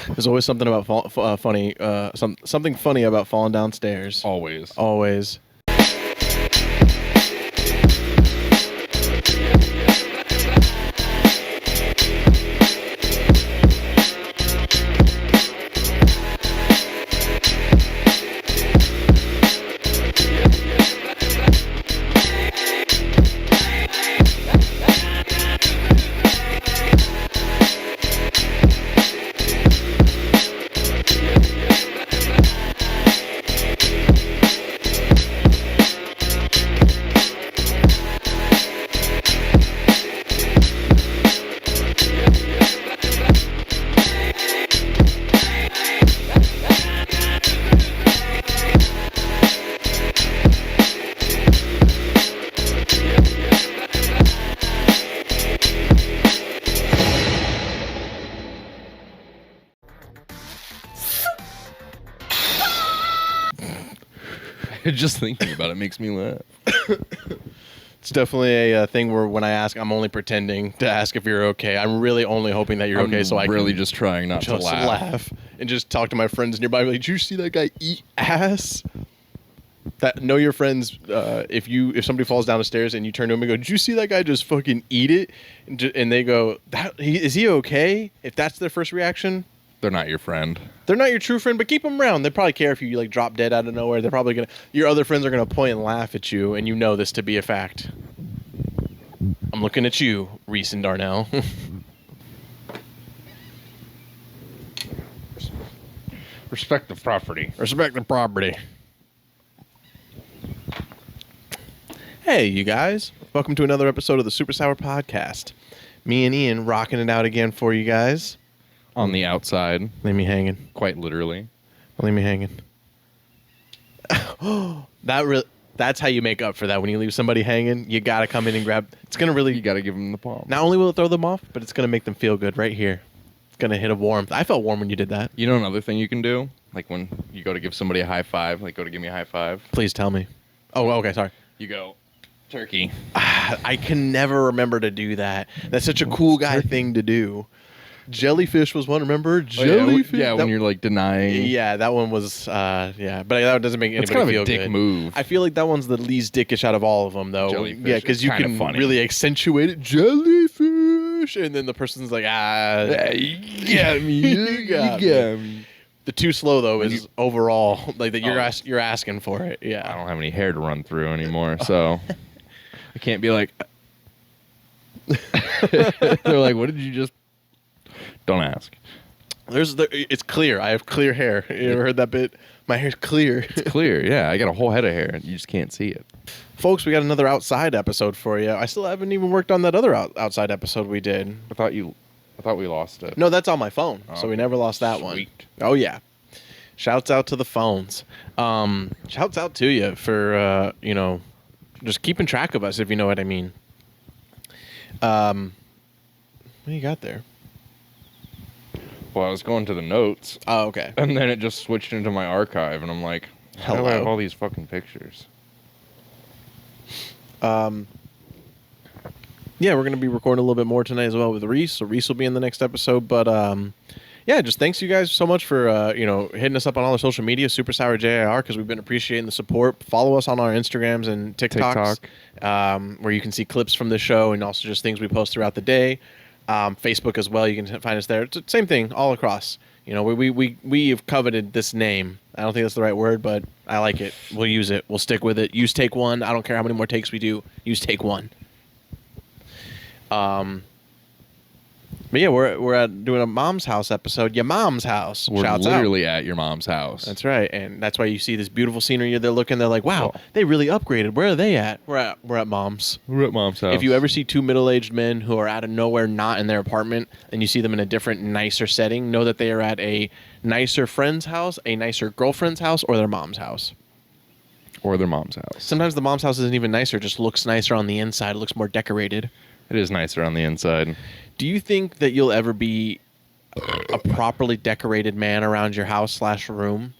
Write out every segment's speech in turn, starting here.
There's always something about funny, something funny about falling downstairs. Always. Always. Just thinking about it makes me laugh. It's definitely a thing where when I ask, I'm only pretending to ask if you're okay. I'm really only hoping that you're okay, so I really can just trying not to laugh and just talk to my friends nearby. Like, did you see that guy eat ass? That know your friends. If somebody falls down the stairs and you turn to him and go, "Did you see that guy just fucking eat it?" And they go, "Is he okay?" If that's their first reaction, they're not your friend. They're not your true friend, but keep them around. They probably care if you like drop dead out of nowhere. They're probably gonna. Your other friends are gonna point and laugh at you, and you know this to be a fact. I'm looking at you, Reese and Darnell. Respect the property. Respect the property. Hey, you guys. Welcome to another episode of the SuperSour Podcast. Me and Ian rocking it out again for you guys. On the outside. Leave me hanging. Quite literally. Leave me hanging. That's how you make up for that. When you leave somebody hanging, you got to come in and grab. It's going to really... You got to give them the palm. Not only will it throw them off, but it's going to make them feel good right here. It's going to hit a warmth. I felt warm when you did that. You know another thing you can do? Like when you go to give somebody a high five, like go to give me a high five. Please tell me. Oh, okay, sorry. You go, turkey. I can never remember to do that. That's such a cool guy thing to do. Jellyfish was one, remember? Jellyfish? Yeah, when you're like denying. Yeah, that one was, yeah. But that doesn't make anybody feel good. It's kind of a dick move. I feel like that one's the least dickish out of all of them, though. Jellyfish. Yeah, because you can really accentuate it. Jellyfish! And then the person's like, you got me. You got me. The too slow, though, is overall, like that you're asking for it. Yeah. I don't have any hair to run through anymore, so I can't be like... They're like, what did you just... Don't ask. It's clear. I have clear hair. You ever heard that bit? My hair's clear. It's clear, yeah. I got a whole head of hair. You just can't see it. Folks, we got another outside episode for you. I still haven't even worked on that other outside episode we did. I thought we lost it. No, that's on my phone. So we never lost that one. Oh, yeah. Shouts out to the phones. Shouts out to you for, just keeping track of us, if you know what I mean. What do you got there? Well, I was going to the notes. Oh, okay. And then it just switched into my archive, and I'm like, how do I have all these fucking pictures? Yeah, we're going to be recording a little bit more tonight as well with Reese. So Reese will be in the next episode. But, yeah, just thanks you guys so much for, hitting us up on all our social media, SuperSour JIR, because we've been appreciating the support. Follow us on our Instagrams and TikToks, where you can see clips from the show and also just things we post throughout the day. Facebook as well. You can find us there. It's the same thing all across. We have coveted this name. I don't think that's the right word, but I like it. We'll use it. We'll stick with it. Use take one. I don't care how many more takes we do. Use take one. But yeah, we're doing a mom's house episode. Your mom's house. We're Shouts literally out. At your mom's house. That's right, and that's why you see this beautiful scenery. They're looking. They're like, wow, they really upgraded. Where are they at? We're at mom's. We're at mom's house. If you ever see two middle-aged men who are out of nowhere, not in their apartment, and you see them in a different, nicer setting, know that they are at a nicer friend's house, a nicer girlfriend's house, or their mom's house. Or their mom's house. Sometimes the mom's house isn't even nicer; just looks nicer on the inside. It looks more decorated. It is nicer on the inside. Do you think that you'll ever be a properly decorated man around your house /room?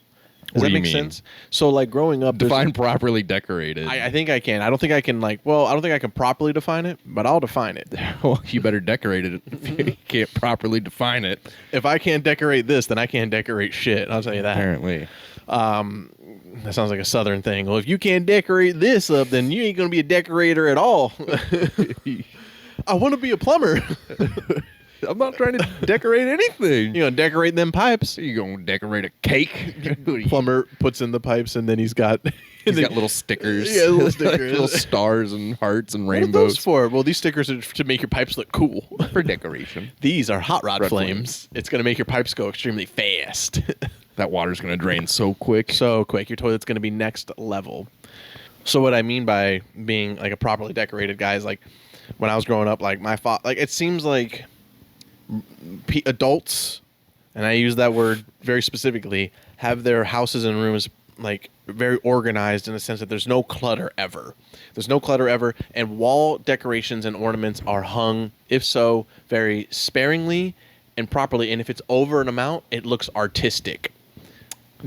Does that make sense? So, like, growing up... Define properly decorated. I think I can. I don't think I can, like... Well, I don't think I can properly define it, but I'll define it. Well, you better decorate it if you can't properly define it. If I can't decorate this, then I can't decorate shit. I'll tell you that. Apparently. That sounds like a Southern thing. Well, if you can't decorate this up, then you ain't going to be a decorator at all. I want to be a plumber. I'm not trying to decorate anything. You gonna decorate them pipes? You gonna decorate a cake? Plumber puts in the pipes, and then he's got little stickers. Yeah, little stickers, little stars and hearts and rainbows. What are those for? Well, these stickers are to make your pipes look cool for decoration. These are hot rod flames. It's gonna make your pipes go extremely fast. That water's gonna drain so quick. So quick. Your toilet's gonna be next level. So what I mean by being like a properly decorated guy is like when I was growing up, like my father, like it seems like adults, and I use that word very specifically, have their houses and rooms like very organized in the sense that there's no clutter ever. There's no clutter ever, and wall decorations and ornaments are hung, if so, very sparingly and properly. And if it's over an amount, it looks artistic.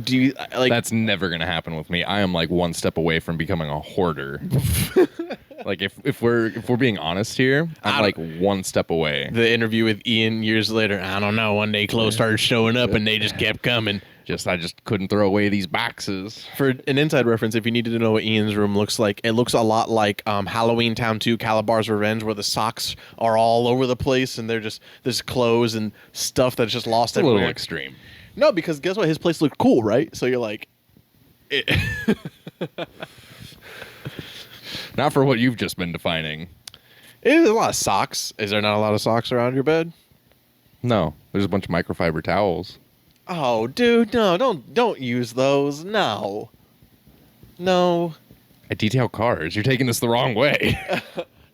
Do you like? That's never gonna happen with me. I am like one step away from becoming a hoarder. Like if we're being honest here, I'm like one step away. The interview with Ian years later, I don't know. One day clothes started showing up and they just kept coming. I just couldn't throw away these boxes. For an inside reference, if you needed to know what Ian's room looks like, it looks a lot like Halloween Town 2, Calabar's Revenge, where the socks are all over the place and they're just there's clothes and stuff that's just lost It's everywhere. a little extreme. No, because guess what? His place looked cool, right? So you're like... Not for what you've just been defining. There's a lot of socks. Is there not a lot of socks around your bed? No. There's a bunch of microfiber towels. Oh, dude, no. Don't use those. No. I detail cars. You're taking this the wrong way.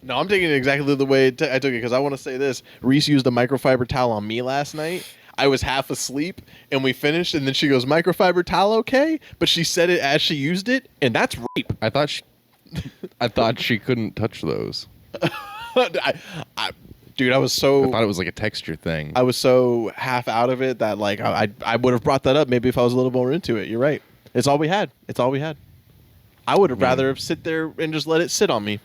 No, I'm taking it exactly the way I took it because I want to say this. Reese used a microfiber towel on me last night. I was half asleep, and we finished, and then she goes, "Microfiber towel, okay?" But she said it as she used it, and that's rape. I thought she couldn't touch those. Dude, I was so... I thought it was like a texture thing. I was so half out of it that, like, I would have brought that up maybe if I was a little more into it. You're right. It's all we had. I would have rather sit there and just let it sit on me.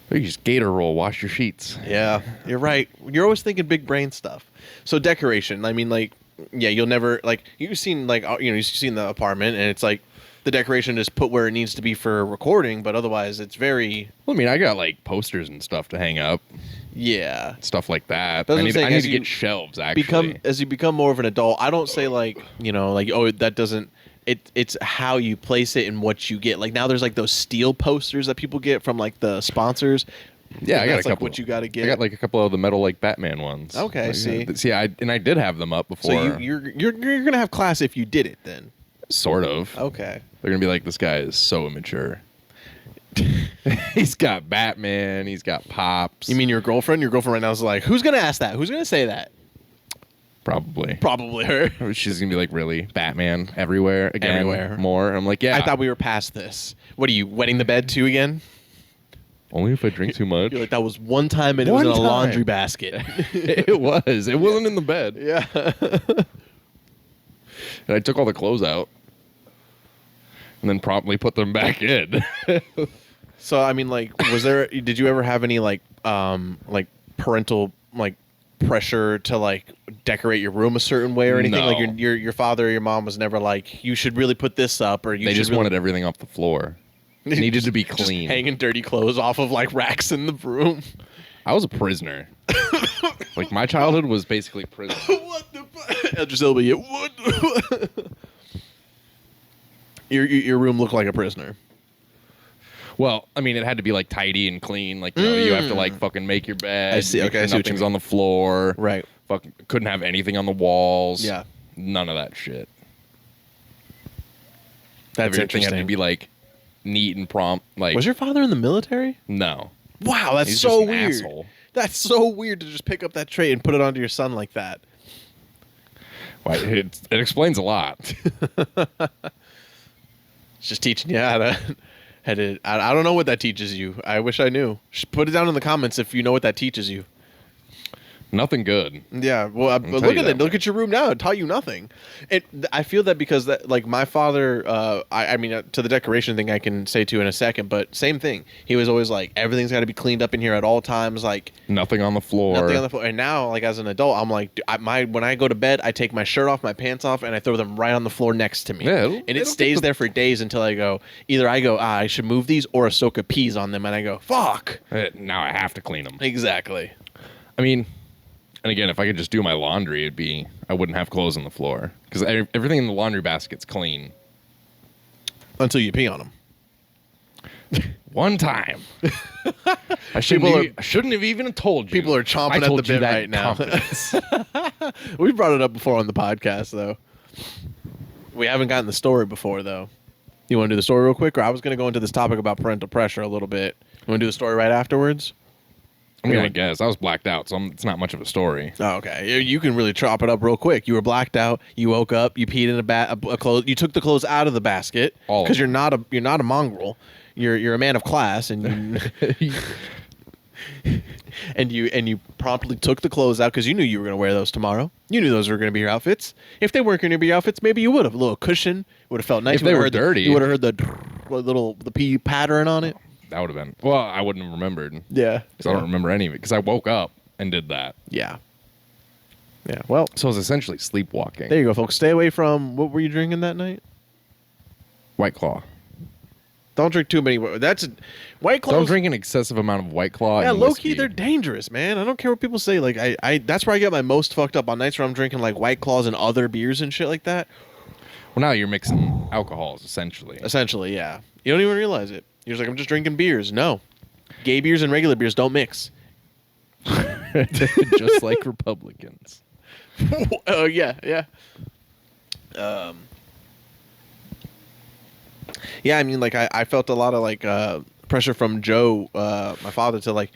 You just gator roll, wash your sheets. Yeah, you're right. You're always thinking big brain stuff. So decoration, I mean, like, yeah, you'll never, like, you've seen, like, you've seen the apartment, and it's like the decoration is put where it needs to be for recording, but otherwise it's very... Well, I mean, I got, like, posters and stuff to hang up. Yeah. Stuff like that. I need to get shelves, actually. As you become more of an adult, I don't say, like, like, oh, that doesn't... It's how you place it and what you get. Like now, there's like those steel posters that people get from like the sponsors. Yeah, I got a couple. Like what you got to get. I got like a couple of the metal like Batman ones. Okay, see, I did have them up before. So you're gonna have class if you did it then. Sort of. Okay. They're gonna be like, this guy is so immature. He's got Batman. He's got Pops. You mean your girlfriend? Your girlfriend right now is like, who's gonna ask that? Who's gonna say that? Probably her. She's gonna be like, really? Batman everywhere again? Everywhere. More? I'm like, yeah. I thought we were past this. What are you, wetting the bed too again? Only if I drink too much. You're like, that was one time and it was in a laundry basket. It was. It wasn't in the bed. Yeah. And I took all the clothes out. And then promptly put them back in. So, I mean, like, did you ever have any, like parental, like, pressure to like decorate your room a certain way or anything? No. Like your father or your mom was never like, you should really put this up, or they just wanted everything off the floor. It needed to be clean. Just hanging dirty clothes off of like racks in the room. I was a prisoner. Like my childhood was basically prison. What the fuck? Idris Elba, what? Your room looked like a prisoner. Well, I mean, it had to be like tidy and clean. Like, you have to like fucking make your bed. I see. Okay, I see what you nothing's mean. on the floor. Right. Fucking couldn't have anything on the walls. Yeah. None of that shit. That's Everything interesting. had to be like neat and prompt. Like, Was your father in the military? No. Wow, that's He's so just an weird. asshole. That's so weird to just pick up that trait and put it onto your son like that. Well, it explains a lot. It's just teaching you how to. I don't know what that teaches you. I wish I knew. Just put it down in the comments if you know what that teaches you. Nothing good. Yeah, well, but look at it. Look at your room now. It taught you nothing. I feel that because that, like my father, I mean, to the decoration thing, I can say to in a second, but same thing. He was always like, everything's got to be cleaned up in here at all times. Like nothing on the floor. Nothing on the floor. And now, like as an adult, I'm like, when I go to bed, I take my shirt off, my pants off, and I throw them right on the floor next to me. Yeah, and it stays there for days until I go, I should move these, or Ahsoka pees on them, and I go, fuck. Now I have to clean them. Exactly. I mean. And again, if I could just do my laundry, I wouldn't have clothes on the floor because everything in the laundry basket's clean. Until you pee on them. One time. I shouldn't have even told you. People are chomping at the bit right now. We brought it up before on the podcast, though. We haven't gotten the story before, though. You want to do the story real quick? Or I was going to go into this topic about parental pressure a little bit. You want to do the story right afterwards? I mean, I guess. I was blacked out, so it's not much of a story. Oh, okay. You can really chop it up real quick. You were blacked out. You woke up. You peed in a clothes. You took the clothes out of the basket because you're not a mongrel. You're a man of class, and you and you promptly took the clothes out because you knew you were going to wear those tomorrow. You knew those were going to be your outfits. If they weren't going to be your outfits, maybe you would have a little cushion. Would have felt nice. If they were dirty, you would have heard the pee pattern on it. That would have been. Well, I wouldn't have remembered. Yeah. Because I don't remember any of it. Because I woke up and did that. Yeah. Yeah. Well. So it was essentially sleepwalking. There you go, folks. Stay away from. What were you drinking that night? White Claw. Don't drink too many. White Claw. Don't drink an excessive amount of White Claw. Yeah, low key, they're dangerous, man. I don't care what people say. Like I that's where I get my most fucked up on nights where I'm drinking like White Claws and other beers and shit like that. Well, now you're mixing alcohols essentially. Essentially, yeah. You don't even realize it. You're just like, I'm just drinking beers. No. Gay beers and regular beers don't mix. Just like Republicans. Oh, yeah. Yeah, I mean, like, I felt a lot of, like, pressure from Joe, my father, to, like,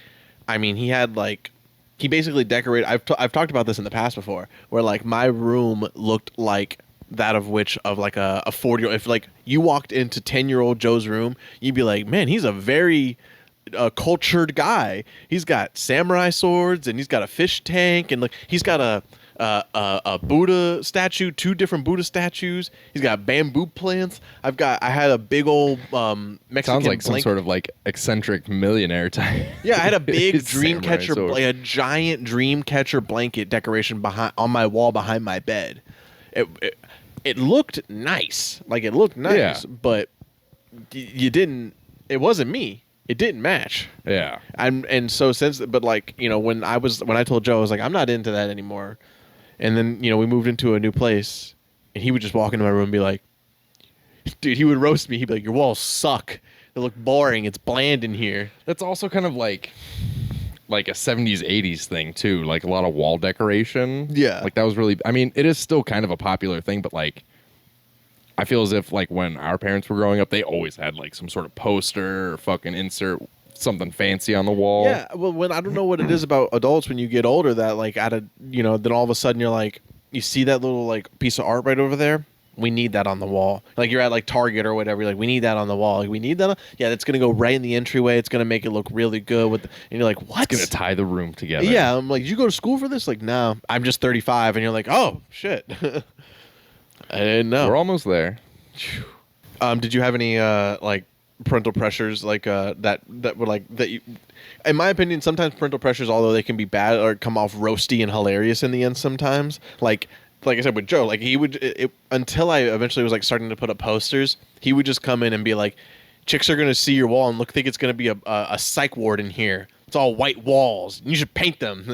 I mean, he had, like, he basically decorated, I've talked about this in the past before, where, like, my room looked like that of like a 40-year-old. If like you walked into 10-year-old Joe's room, you'd be like, man, he's a very cultured guy. He's got samurai swords and he's got a fish tank and like he's got a Buddha statue, 2 different Buddha statues. He's got bamboo plants. I had a big old Mexican. Sounds like some sort of like eccentric millionaire type. Yeah, I had a big dream catcher, like a giant dream catcher blanket decoration on my wall behind my bed. It looked nice. Like, it looked nice, yeah. But you didn't... It wasn't me. It didn't match. Yeah. And so but, like, you know, when I told Joe, I was like, I'm not into that anymore. And then, you know, we moved into a new place, and he would just walk into my room and be like... Dude, he would roast me. He'd be like, your walls suck. They look boring. It's bland in here. That's also kind of like a 70s 80s thing too, like a lot of wall decoration. Yeah, like that was really, I mean, it is still kind of a popular thing, but like I feel as if like when our parents were growing up, they always had like some sort of poster or fucking insert something fancy on the wall. Yeah, well, when I don't know what it is about adults when you get older that like then all of a sudden you're like, you see that little like piece of art right over there. We need that on the wall. Like you're at like Target or whatever. You're like, we need that on the wall. Like, we need that. Yeah, that's gonna go right in the entryway. It's gonna make it look really good. And you're like, what? It's gonna tie the room together. Yeah, I'm like, did you go to school for this? Like, no, I'm just 35. And you're like, oh shit, I didn't know. We're almost there. Did you have any like parental pressures like that were like that? In my opinion, sometimes parental pressures, although they can be bad or come off roasty and hilarious in the end, sometimes like I said with Joe, like he would until I eventually was like starting to put up posters, he would just come in and be like, chicks are gonna see your wall and think it's gonna be a psych ward in here. It's all white walls. You should paint them.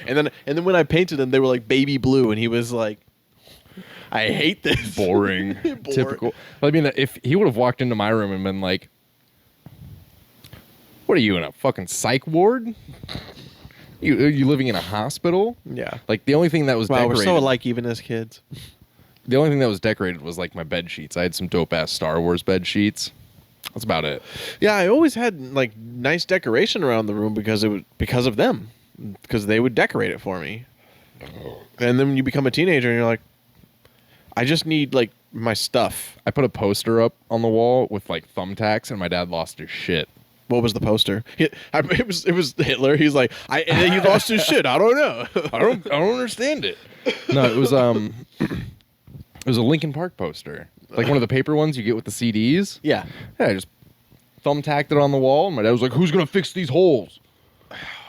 and then when I painted them, they were like baby blue, and he was like, I hate this. Boring. Typical. I mean, if he would have walked into my room and been like, what are you, in a fucking psych ward? You living in a hospital? Yeah. Like, the only thing that was decorated... We're so alike even as kids. The only thing that was decorated was, like, my bed sheets. I had some dope-ass Star Wars bed sheets. That's about it. Yeah, I always had, like, nice decoration around the room because of them. Because they would decorate it for me. And then when you become a teenager and you're like, I just need, like, my stuff. I put a poster up on the wall with, like, thumbtacks, and my dad lost his shit. What was the poster? It was Hitler. He's like, and then he lost his shit. I don't know. I don't understand it. No, it was a Linkin Park poster, like one of the paper ones you get with the CDs. Yeah. Yeah, I just thumbtacked it on the wall, and my dad was like, "Who's gonna fix these holes?"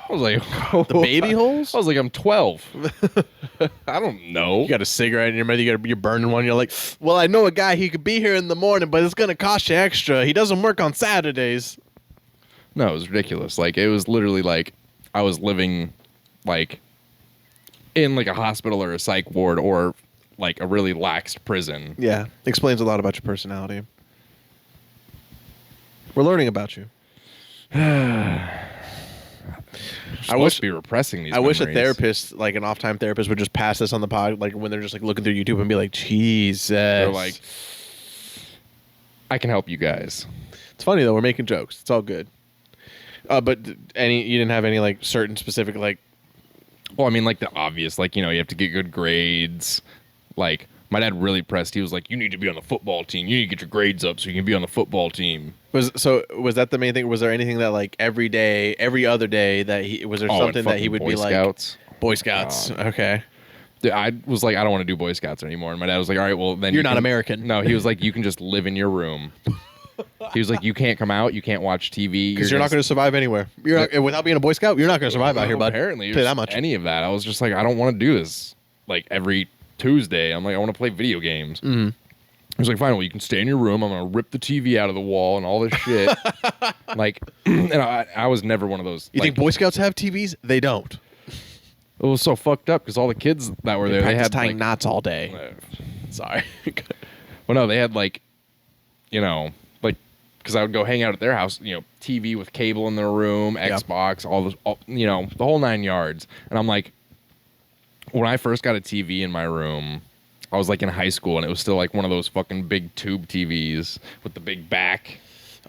I was like, The baby holes? I was like, I'm 12. I don't know. You got a cigarette in your mouth. You're burning one. You're like, well, I know a guy. He could be here in the morning, but it's gonna cost you extra. He doesn't work on Saturdays. No, it was ridiculous. Like, it was literally like I was living like in like a hospital or a psych ward or like a really laxed prison. Yeah, explains a lot about your personality. We're learning about you. I wish to be repressing these. I wish a memories. therapist, like an off-time therapist, would just pass this on the pod, like when they're just like looking through YouTube and be like, Jesus. They're like, I can help you guys. It's funny though. We're making jokes. It's all good. But you didn't have any like certain specific like. Well, I mean, like the obvious, like, you know, you have to get good grades. Like, my dad really pressed. He was like, you need to be on the football team. You need to get your grades up so you can be on the football team. Was that the main thing? Was there anything that like every day, every other day that was there something that he would Boy be Scouts. like Boy Scouts? Okay. I was like, I don't want to do Boy Scouts anymore. And my dad was like, all right, well, then you're not American. No, he was like, you can just live in your room. He was like, you can't come out. You can't watch TV. Because you're not going to survive anywhere. Without being a Boy Scout, you're not going to survive out here, bud. Apparently, tell you that much. Any of that. I was just like, I don't want to do this like every Tuesday. I'm like, I want to play video games. Mm-hmm. He was like, fine, well, you can stay in your room. I'm going to rip the TV out of the wall and all this shit. Like, and I was never one of those. You think Boy Scouts have TVs? They don't. It was so fucked up because all the kids that were there, they had tying like, knots all day. Sorry. Well, no, they had like, you know, like, because I would go hang out at their house, you know, TV with cable in their room, Xbox, all, you know, the whole 9 yards. And I'm like, when I first got a TV in my room, I was like in high school, and it was still like one of those fucking big tube TVs with the big back.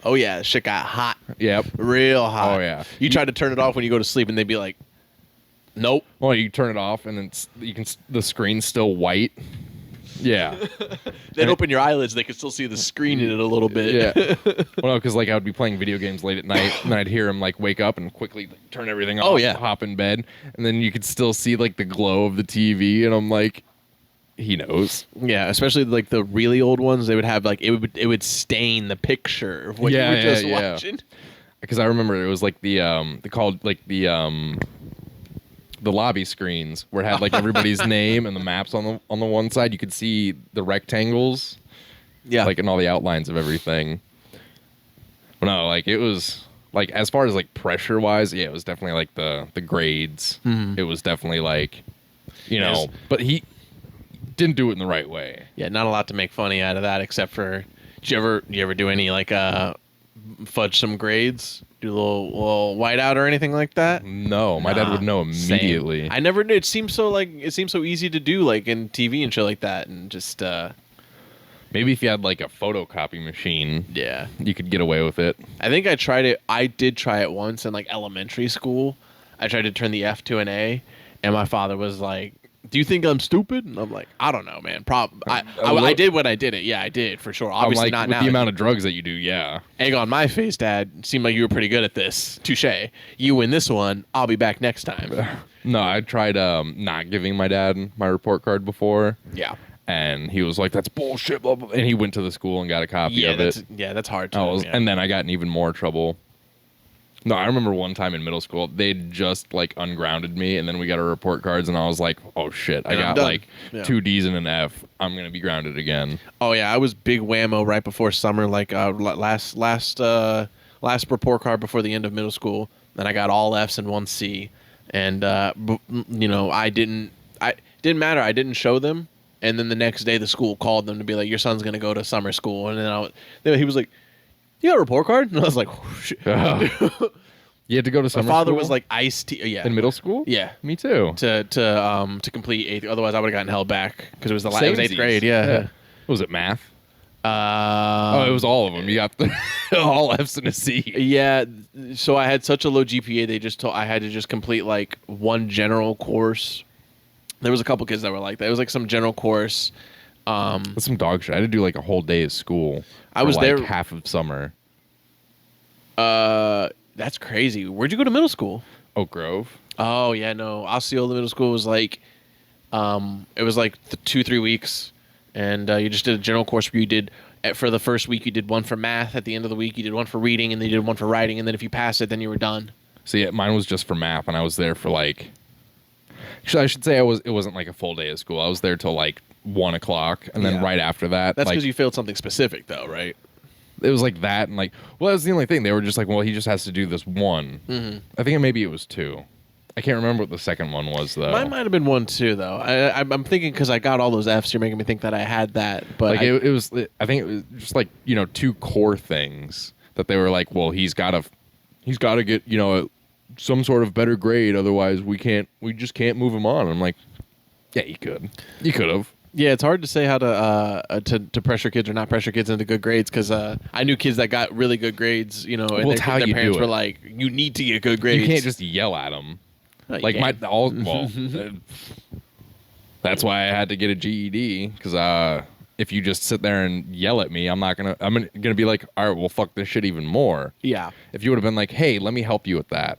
Oh yeah, shit got hot. Yep, real hot. Oh yeah, you tried to turn it off when you go to sleep, and they'd be like, "Nope." Well, you turn it off, and the screen's still white. Yeah. They'd open your eyelids, they could still see the screen in it a little bit. Yeah. Well, no, because like I would be playing video games late at night, and then I'd hear him like wake up and quickly like, turn everything off. Oh yeah. Hop in bed, and then you could still see like the glow of the TV, and I'm like, he knows. Yeah, especially like the really old ones. They would have like it would stain the picture of what you were just watching. Because I remember it was like the lobby screens where it had like everybody's name and the maps on the one side. You could see the rectangles, like and all the outlines of everything. But no, like it was like as far as like pressure wise, yeah, it was definitely like the grades. Mm-hmm. It was definitely like, you know, but he didn't do it in the right way. Yeah, not a lot to make funny out of that, except for did you ever do any like fudge some grades? Do a little whiteout or anything like that? No, my dad would know immediately. Same. I never did. It seems so easy to do like in TV and shit like that, and just maybe if you had like a photocopy machine, yeah, you could get away with it. I think I tried it. I did try it once in like elementary school. I tried to turn the F to an A, and my father was like, "Do you think I'm stupid?" And I'm like, "I don't know, man. I did what I did it. Yeah, I did for sure. Obviously like, not with now. the amount of drugs that you do, yeah. Egg on my face, Dad. Seemed like you were pretty good at this. Touche. You win this one. I'll be back next time." No, I tried not giving my dad my report card before. Yeah. And he was like, "That's bullshit." Blah, blah. And he went to the school and got a copy of it. Yeah, that's hard to And then I got in even more trouble. No, I remember one time in middle school, they'd just like ungrounded me, and then we got our report cards, and I was like, "Oh shit, I got like 2 D's and an F. I'm gonna be grounded again." Oh yeah, I was big whammo right before summer, like last report card before the end of middle school. Then I got all F's and 1 C, and you know it didn't matter. I didn't show them, and then the next day the school called them to be like, "Your son's gonna go to summer school," and then he was like, "You got a report card?" And I was like, oh, shit. You had to go to summer school? My father was like iced tea. Yeah. In middle school? Yeah. Me too. To complete 8th. Otherwise, I would have gotten held back because it was 8th grade. Yeah. What was it, math? It was all of them. You got all F's and a C. Yeah. So I had such a low GPA, they just told I had to just complete like one general course. There was a couple kids that were like that. It was like some general course. That's some dog shit. I had to do like a whole day of school. I was like there half of summer. That's crazy. Where'd you go to middle school? Oak Grove. Oh yeah, no. Osceola Middle School was like, it was like 2-3 weeks, and you just did a general course where you did for the first week you did one for math. At the end of the week you did one for reading, and then you did one for writing, and then if you passed it, then you were done. See, mine was just for math, and I was there for like. Actually, I should say it wasn't like a full day of school. I was there till like 1:00, and then right after that, that's like, because you failed something specific, though, right? it was like that, and like, well, that was the only thing. They were just like, well, he just has to do this one. Mm-hmm. I think maybe it was 2. I can't remember what the second one was, though. Mine might have been 1 too, though. I'm thinking because I got all those Fs, you're making me think that I had that. But like it was, I think it was just like 2 core things that they were like, well, he's got to get some sort of better grade, otherwise we just can't move him on. And I'm like, yeah, you could have. Yeah, it's hard to say how to pressure kids or not pressure kids into good grades because I knew kids that got really good grades, and well, their parents were like, you need to get good grades. You can't just yell at them. Like that's why I had to get a GED because if you just sit there and yell at me, I'm gonna be like, all right, well, fuck this shit even more. Yeah. If you would have been like, hey, let me help you with that.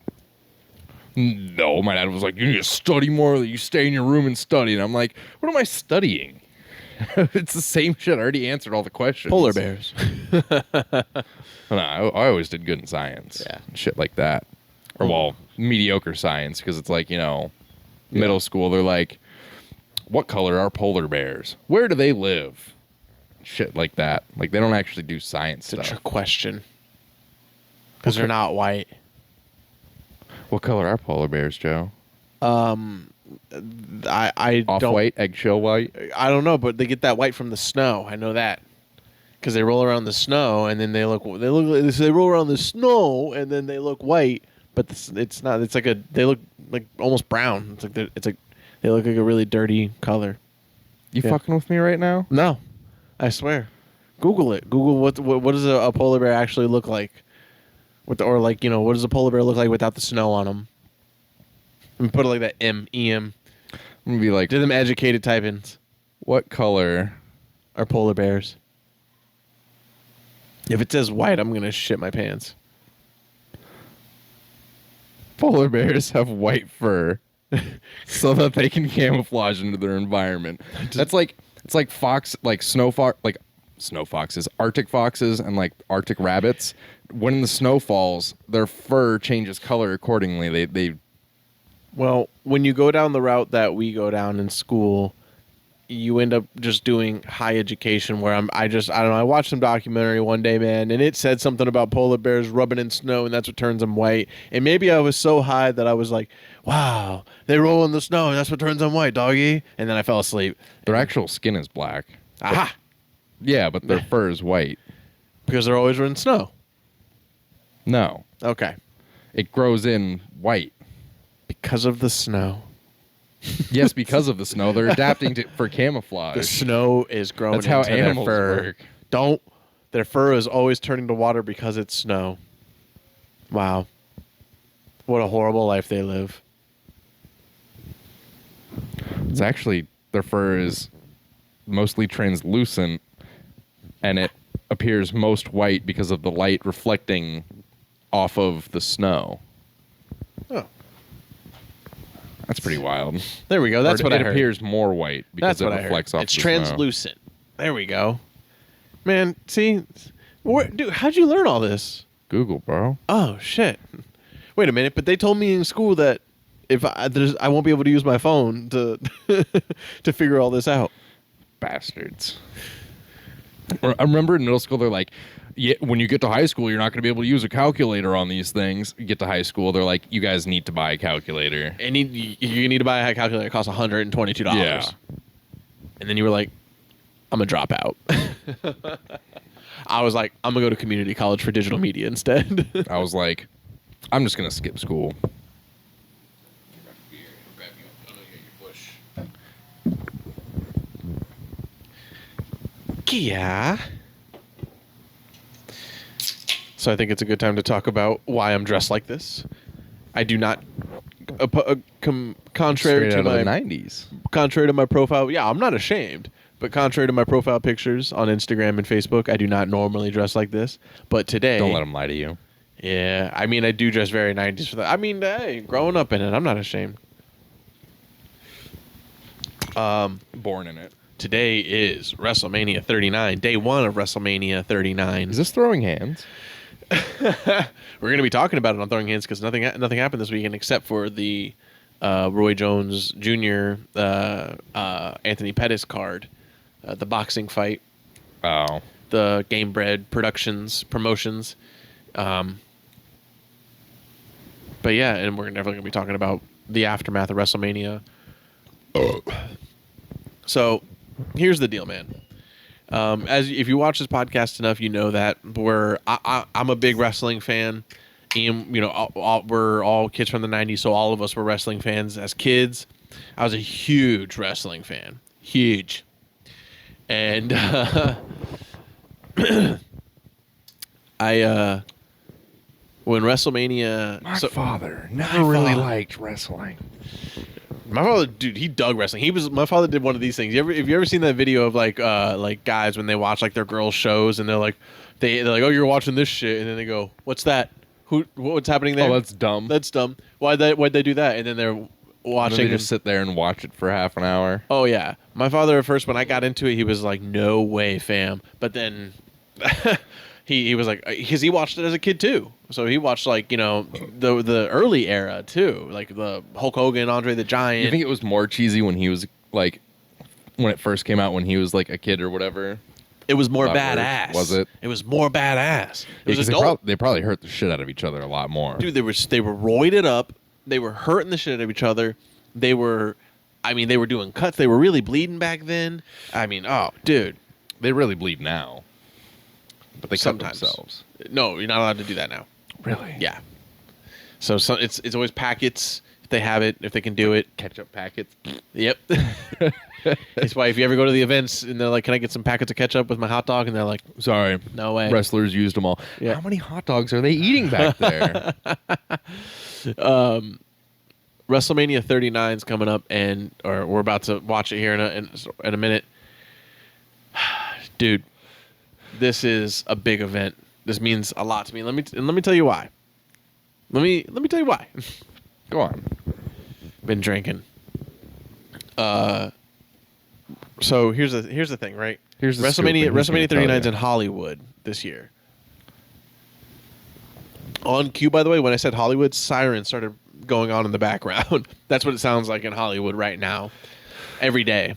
No, my dad was like, you need to study more. You stay in your room and study. And I'm like, what am I studying? It's the same shit. I already answered all the questions. Polar bears. No, I always did good in science. Yeah. Shit like that. Or, well, mediocre science, because it's like, middle school, they're like, what color are polar bears? Where do they live? Shit like that. Like, they don't actually do science stuff. It's a trick question. Because they're not white. What color are polar bears, Joe? I Off-white, eggshell white? I don't know, but they get that white from the snow. I know that. Because they roll around the snow, and then they roll around the snow, and then they look white. But it's not. It's like they look like almost brown. It's like they look like a really dirty color. You fucking with me right now? No, I swear. Google it. Google what does a polar bear actually look like? What does a polar bear look like without the snow on them? And put it like that. EM. I'm gonna be like, do them educated type-ins. What color are polar bears? If it says white, I'm gonna shit my pants. Polar bears have white fur so that they can camouflage into their environment. It's like snow foxes, Arctic foxes, and like Arctic rabbits. When the snow falls, their fur changes color accordingly. Well, when you go down the route that we go down in school, you end up just doing high education where I don't know, I watched some documentary one day, man, and it said something about polar bears rubbing in snow and that's what turns them white. And maybe I was so high that I was like, wow, they roll in the snow and that's what turns them white, doggy. And then I fell asleep. Their actual skin is black. Aha. Yeah, but their fur is white. Because they're always in snow. No. Okay. It grows in white. Because of the snow. Yes, because of the snow. They're adapting for camouflage. The snow is growing That's how into animals their fur. work. Their fur is always turning to water because it's snow. Wow. What a horrible life they live. It's actually, their fur is mostly translucent, and it appears most white because of the light reflecting off of the snow. Oh. That's pretty wild. There we go. That's what I heard. It appears more white because it reflects off the snow. It's translucent. There we go. Man, see? Dude, how'd you learn all this? Google, bro. Oh, shit. Wait a minute, but they told me in school that if I won't be able to use my phone to to figure all this out. Bastards. I remember in middle school, they're like, yeah, when you get to high school, you're not going to be able to use a calculator on these things. You get to high school, they're like, you guys need to buy a calculator. And you need to buy a calculator. It costs $122. Yeah. And then you were like, I'm going to drop out. I was like, I'm going to go to community college for digital media instead. I was like, I'm just going to skip school. Yeah. So I think it's a good time to talk about why I'm dressed like this. I do not, contrary to my 90s, contrary to my profile. Yeah, I'm not ashamed, but contrary to my profile pictures on Instagram and Facebook, I do not normally dress like this. But today, don't let them lie to you. Yeah, I mean, I do dress very 90s for that. I mean, hey, growing up in it, I'm not ashamed. Born in it. Today is WrestleMania 39, day one of WrestleMania 39. Is this throwing hands? We're going to be talking about it on Throwing Hands because nothing happened this weekend except for the Roy Jones Jr. Anthony Pettis card, the boxing fight, Oh. the Game Bread promotions. But yeah, and we're definitely going to be talking about the aftermath of WrestleMania. So here's the deal, man. If you watch this podcast enough, you know that I'm a big wrestling fan. And, we're all kids from the 90s, so all of us were wrestling fans as kids. I was a huge wrestling fan. Huge. And when WrestleMania... My father never really liked wrestling. My father, dude, he dug wrestling. My father did one of these things. Have you ever seen that video of like guys when they watch like their girls' shows and they're like, they're like, oh, you're watching this shit, and then they go, what's that? What's happening there? Oh, that's dumb. That's dumb. Why'd they do that? And then they're watching. And they just sit there and watch it for half an hour. Oh yeah, my father at first when I got into it, he was like, no way, fam. But then he was like, because he watched it as a kid too. So he watched like the early era too, like the Hulk Hogan, Andre the Giant. You think it was more cheesy when he was like when it first came out when he was like a kid or whatever? It was more badass. Was it? It was more badass. It was they probably hurt the shit out of each other a lot more. Dude, they were roided up. They were hurting the shit out of each other. They were doing cuts. They were really bleeding back then. I mean, oh, dude. They really bleed now. But they sometimes cut themselves. No, you're not allowed to do that now. Really? Yeah. So it's always packets if they have it, if they can do it. Ketchup packets. Yep. That's why if you ever go to the events and they're like, "Can I get some packets of ketchup with my hot dog?" and they're like, "Sorry, no way." Wrestlers used them all. Yeah. How many hot dogs are they eating back there? WrestleMania 39 is coming up, or we're about to watch it here in a minute. Dude, this is a big event. This means a lot to me. Let me tell you why. Let me tell you why. Go on. Been drinking. So here's the thing, right? Here's the WrestleMania 39 is in Hollywood this year. On cue, by the way, when I said Hollywood, sirens started going on in the background. That's what it sounds like in Hollywood right now, every day.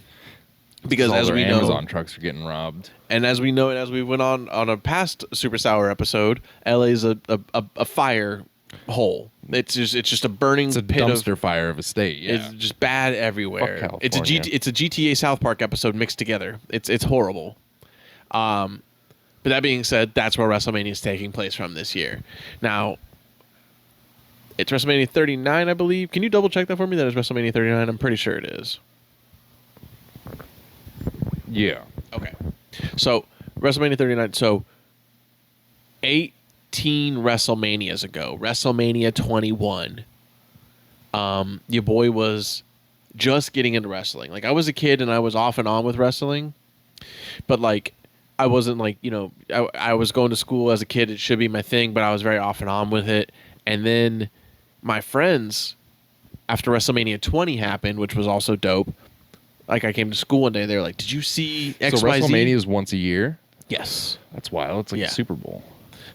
Because as we know, Amazon trucks are getting robbed. And as we know, and as we went on a past SuperSour episode, LA's a fire hole. It's just a burning pit dumpster fire of a state. Yeah. It's just bad everywhere. Fuck It's a GTA South Park episode mixed together. It's horrible. But that being said, that's where WrestleMania is taking place from this year. Now, it's WrestleMania 39, I believe. Can you double check that for me? That is WrestleMania 39. I'm pretty sure it is. Yeah. Okay. So, WrestleMania 39. So, 18 WrestleManias ago, WrestleMania 21, your boy was just getting into wrestling. Like, I was a kid and I was off and on with wrestling. But, like, I wasn't like, I was going to school as a kid. It should be my thing, but I was very off and on with it. And then my friends, after WrestleMania 20 happened, which was also dope, like I came to school one day, they were like, "Did you see XYZ?" So WrestleMania is once a year? Yes. That's wild. It's like a Super Bowl.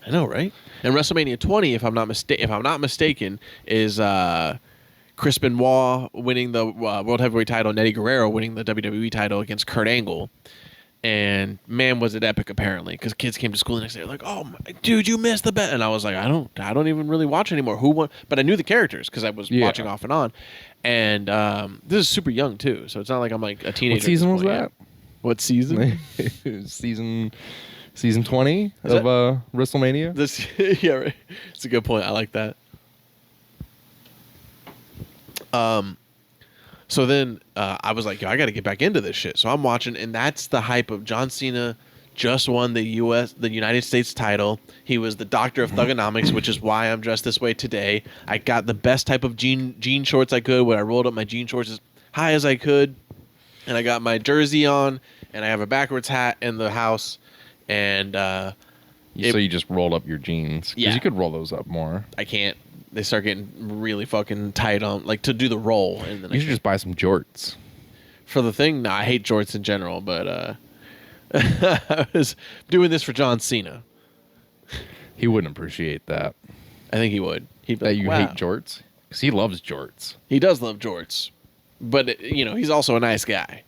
I know, right? And WrestleMania 20, if I'm not mistaken, is Chris Benoit winning the World Heavyweight title, and Eddie Guerrero winning the WWE title against Kurt Angle. And man, was it epic! Apparently, because kids came to school the next day, like, "Oh, dude, you missed the bet!" And I was like, "I don't even really watch anymore. Who won?" But I knew the characters because I was watching off and on. And this is super young too, so it's not like I'm like a teenager. What season was that? What season? Season 20 of WrestleMania. Yeah, right. It's a good point. I like that. So then I was like, yo, I got to get back into this shit. So I'm watching, and that's the hype of John Cena just won the United States title. He was the doctor of thugonomics, which is why I'm dressed this way today. I got the best type of jean shorts I could, where I rolled up my jean shorts as high as I could, and I got my jersey on, and I have a backwards hat in the house, and So you just rolled up your jeans. Because you could roll those up more. I can't. They start getting really fucking tight on, like, to do the roll. And then you should just buy some jorts. For the thing, I hate jorts in general, but I was doing this for John Cena. He wouldn't appreciate that. I think he would. He'd be that like, you wow. hate jorts? Because he loves jorts. He does love jorts. But, he's also a nice guy.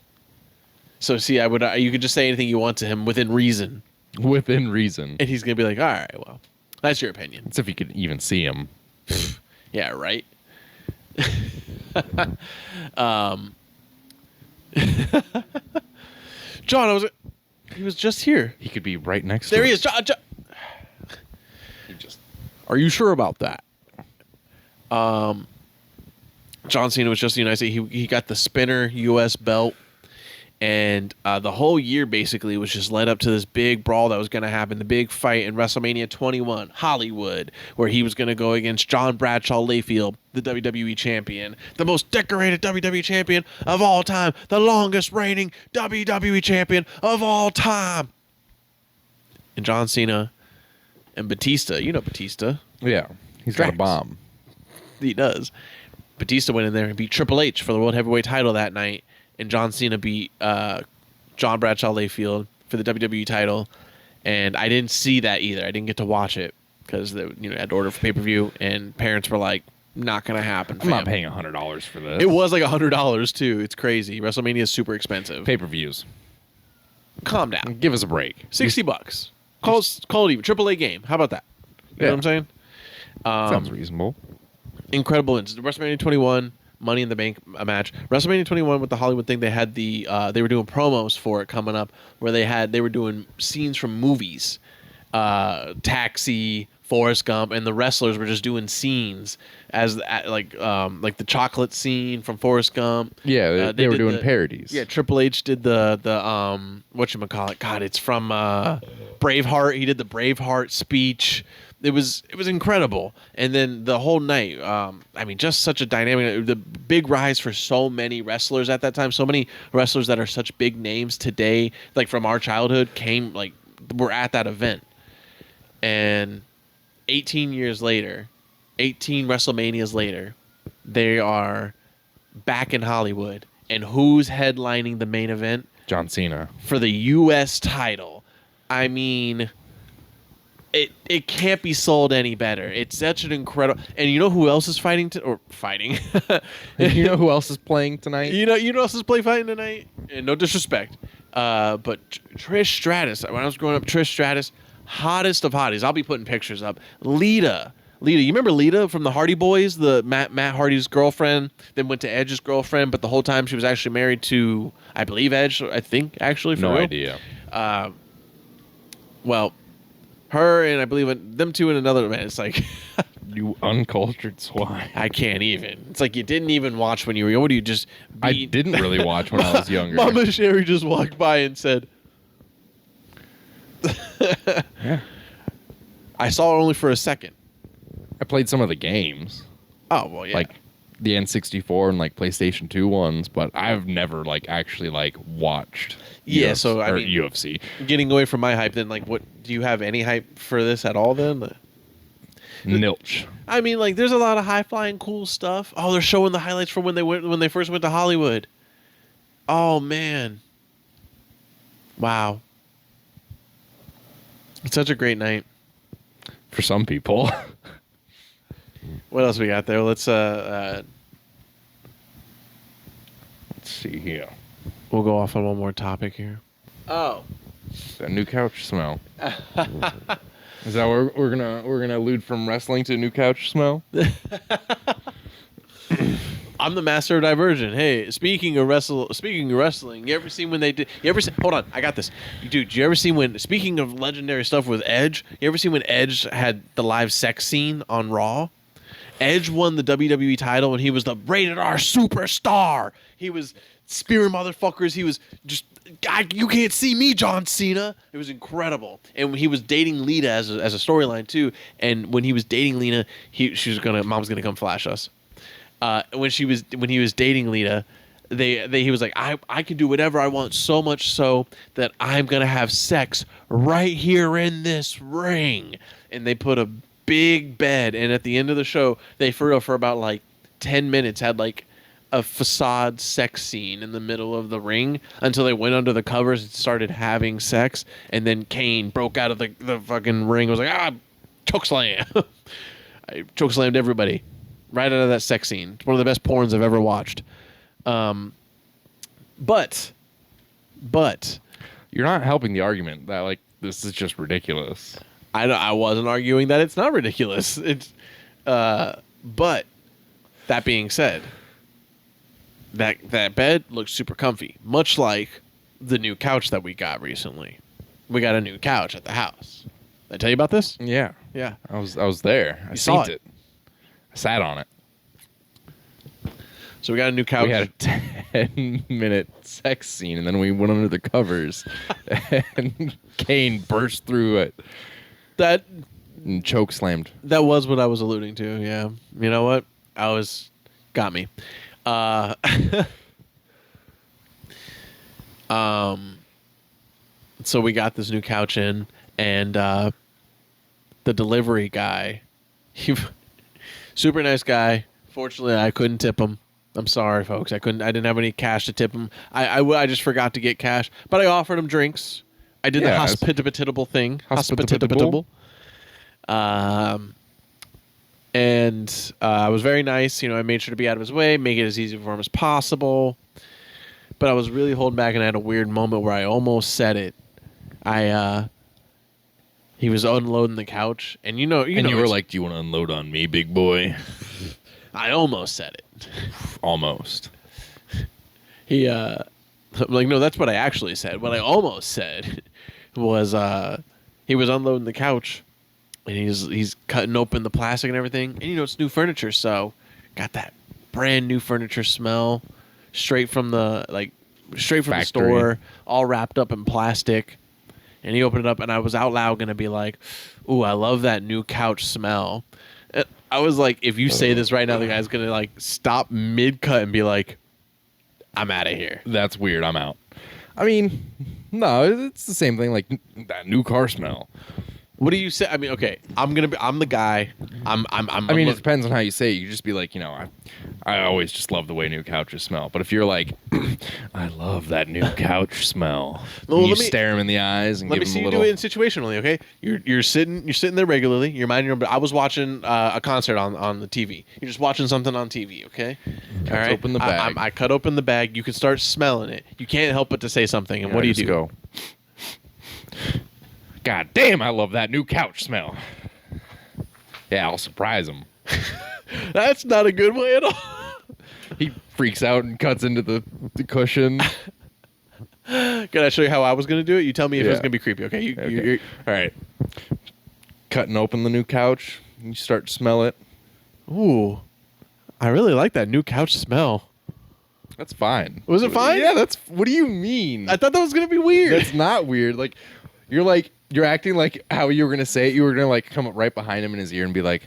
So, see, you could just say anything you want to him within reason. Within reason. And he's going to be like, all right, well, that's your opinion. That's if you could even see him. Yeah, right? John, he was just here. He could be right next to There us. he is. John. Are you sure about that? John Cena was just in the United States. He got the spinner U.S. belt. And the whole year basically was just led up to this big brawl that was going to happen, the big fight in WrestleMania 21, Hollywood, where he was going to go against John Bradshaw Layfield, the WWE champion, the most decorated WWE champion of all time, the longest reigning WWE champion of all time. And John Cena and Batista, Batista. Yeah, he's got a bomb. He does. Batista went in there and beat Triple H for the World Heavyweight title that night. And John Cena beat John Bradshaw Layfield for the WWE title. And I didn't see that either. I didn't get to watch it because I had to order for pay-per-view. And parents were like, not going to happen. I'm not paying $100 for this. It was like $100 too. It's crazy. WrestleMania is super expensive. Pay-per-views. Calm down. Give us a break. $60. Call it even. AAA game. How about that? You know what I'm saying? Sounds reasonable. Incredible. WrestleMania 21. Money in the Bank match. WrestleMania 21 with the Hollywood thing, they had they were doing promos for it coming up where they were doing scenes from movies. Taxi, Forrest Gump, and the wrestlers were just doing scenes as like the chocolate scene from Forrest Gump. Yeah, they were doing parodies. Yeah, Triple H did the whatchamacallit. God, it's from Braveheart. He did the Braveheart speech. It was incredible. And then the whole night, just such a dynamic, the big rise for so many wrestlers at that time. So many wrestlers that are such big names today, like from our childhood, were at that event. And 18 years later, 18 WrestleManias later, they are back in Hollywood. And who's headlining the main event? John Cena. For the U.S. title. I mean... It can't be sold any better. It's such an incredible... And you know who else is fighting? You know who else is playing tonight? You know who else is fighting tonight? And no disrespect. But Trish Stratus. When I was growing up, Trish Stratus, hottest of hotties. I'll be putting pictures up. Lita. You remember Lita from the Hardy Boys? The Matt Hardy's girlfriend. Then went to Edge's girlfriend. But the whole time she was actually married to, I believe, Edge. I think, actually. For no real. idea. Well... Her and I believe them two and another man. It's like you uncultured swine. I can't even. It's like you didn't even watch when you were young. You just I didn't really watch when I was younger. Mama Sherry just walked by and said, "Yeah." I saw her only for a second. I played some of the games. Oh well, yeah. Like the N64 and like PlayStation 2 ones, but I've never actually watched. Yeah, so I mean, UFC. Getting away from my hype, then what? Do you have any hype for this at all? Then Nilch. I mean, there's a lot of high flying cool stuff. Oh, they're showing the highlights from when they first went to Hollywood. Oh man, wow, it's such a great night for some people. What else we got there? Let's see here. We'll go off on one more topic here. Oh, that new couch smell. Is that where we're gonna allude from wrestling to new couch smell? I'm the master of diversion. Hey, speaking of wrestling, you ever seen when they did? Hold on, I got this, dude. You ever seen when? Speaking of legendary stuff with Edge, you ever seen when Edge had the live sex scene on Raw? Edge won the WWE title and he was the rated R superstar. He was spearing motherfuckers. He was just, God, you can't see me, John Cena. It was incredible. And when he was dating Lita as a storyline too. And when he was dating Lita, Mom's gonna come flash us. When he was dating Lita, he was like, I can do whatever I want, so much so that I'm gonna have sex right here in this ring. And they put a big bed, and at the end of the show, they for about like 10 minutes had like a facade sex scene in the middle of the ring until they went under the covers and started having sex. And then Kane broke out of the fucking ring and was like, chokeslam. I chokeslammed everybody right out of that sex scene. It's one of the best porns I've ever watched. But you're not helping the argument that like this is just ridiculous. I wasn't arguing that it's not ridiculous. It's but that being said, that bed looks super comfy, much like the new couch that we got recently. We got a new couch at the house. Did I tell you about this? Yeah. Yeah. I was there. I saw seen it. I sat on it. So we got a new couch. We had a 10-minute sex scene, and then we went under the covers, and Kane burst through it. And choke slammed. That was what I was alluding to. Yeah. You know what? Got me. So we got this new couch in, and the delivery guy, super nice guy. Fortunately, I couldn't tip him. I'm sorry, folks. I didn't have any cash to tip him. I just forgot to get cash, but I offered him drinks. I did the hospitable thing. Hospitable. And I was very nice. I made sure to be out of his way, make it as easy for him as possible. But I was really holding back, and I had a weird moment where I almost said it. He was unloading the couch, and you were like, "Do you want to unload on me, big boy?" I almost said it. Almost. I'm like, no, that's what I actually said. What I almost said was he was unloading the couch, and he's cutting open the plastic and everything. And it's new furniture, so got that brand new furniture smell straight from the Factory. store, all wrapped up in plastic. And he opened it up, and I was out loud gonna be like, "Ooh, I love that new couch smell." And I was like, if you say this right now, the guy's gonna like stop mid cut and be like, "I'm out of here." That's weird. I'm out. I mean, no, it's the same thing. Like that new car smell. What do you say? I mean, okay, I'm the guy. It depends on how you say it. You just be like, I always just love the way new couches smell. But if you're like, I love that new couch smell, well, you stare him in the eyes and give him a little. Let me see you do it situationally, okay? You're sitting there regularly. You're minding your own. I was watching a concert on the TV. You're just watching something on TV, okay? All right. Open the bag. I cut open the bag. You can start smelling it. You can't help but to say something. And what do you do? Go. God damn, I love that new couch smell. Yeah, I'll surprise him. That's not a good way at all. He freaks out and cuts into the cushion. Can I show you how I was going to do it? You tell me if it's going to be creepy, okay? Okay. All right. Cutting open the new couch. You start to smell it. Ooh. I really like that new couch smell. That's fine. Was it fine? Yeah, what do you mean? I thought that was going to be weird. That's not weird. You're acting like how you were going to say it. You were going to like come up right behind him in his ear and be like,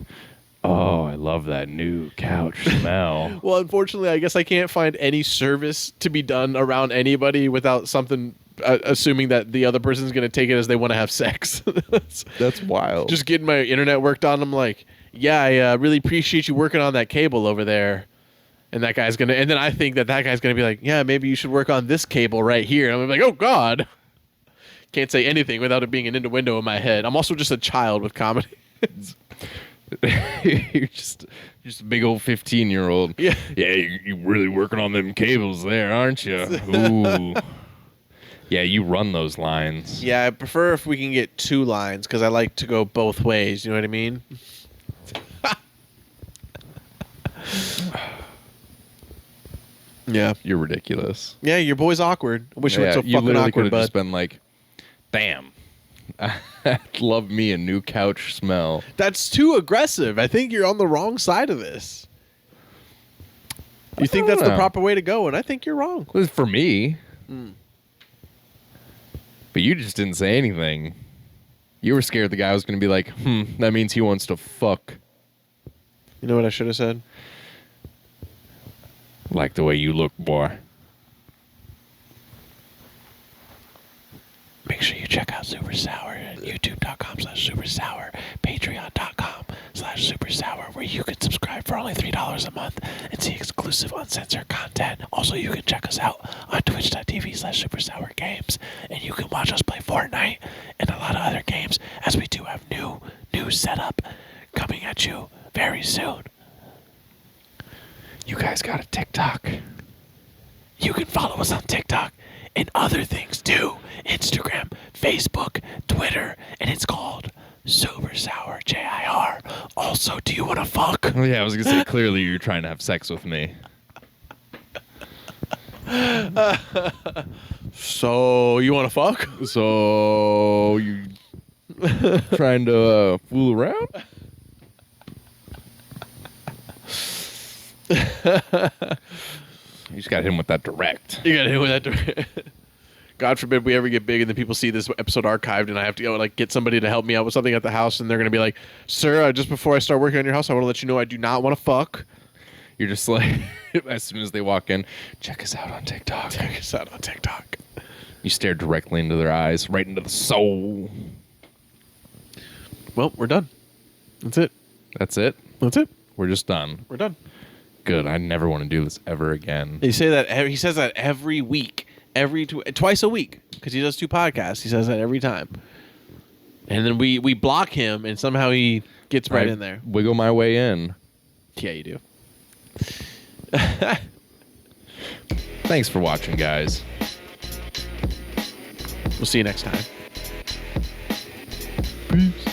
"Oh, I love that new couch smell." Well, unfortunately, I guess I can't find any service to be done around anybody without something assuming that the other person's going to take it as they want to have sex. That's wild. Just getting my internet worked on. I'm like, "Yeah, I really appreciate you working on that cable over there." And that guy's going to, and then I think that guy's going to be like, "Yeah, maybe you should work on this cable right here." And I'm like, "Oh God." Can't say anything without it being an innuendo in my head. I'm also just a child with comedy. You're just a big old 15-year-old. Yeah. Yeah, you're really working on them cables there, aren't you? Ooh. Yeah, you run those lines. Yeah, I prefer if we can get 2 lines because I like to go both ways. You know what I mean? Yeah. You're ridiculous. Yeah, your boy's awkward. I wish it was so you fucking literally awkward, could have bud. just been like, damn. Love me a new couch smell. That's too aggressive. I think you're on the wrong side of this. You think that's the proper way to go, and I think you're wrong. It was for me. But you just didn't say anything. You were scared the guy was going to be like, that means he wants to fuck. You know what I should have said? Like the way you look, boy. twitch.tv/SuperSour, and youtube.com/SuperSour, patreon.com/SuperSour, where you can subscribe for only $3 a month and see exclusive uncensored content. Also, you can check us out on twitch.tv/SuperSour Games, and you can watch us play Fortnite and a lot of other games, as we do have new setup coming at you very soon. You guys got a TikTok? You can follow us on TikTok and other things too. Instagram, Facebook, Twitter, and it's called SuperSour JIR. Also, do you want to fuck? Oh, yeah, I was going to say, clearly you're trying to have sex with me. So, you want to fuck? So, you trying to fool around? You just got him with that direct. You got hit with that direct. God forbid we ever get big and then people see this episode archived and I have to go get somebody to help me out with something at the house, and they're going to be like, sir, just before I start working on your house, I want to let you know I do not want to fuck. You're just like, as soon as they walk in, check us out on TikTok. Check us out on TikTok. You stare directly into their eyes, right into the soul. Well, we're done. That's it. That's it? That's it. We're just done. We're done. Good. I never want to do this ever again. He says that every week, twice a week, because he does 2 podcasts. He says that every time, and then we block him, and somehow he gets right in there. Wiggle my way in. Yeah, you do. Thanks for watching, guys. We'll see you next time. Peace.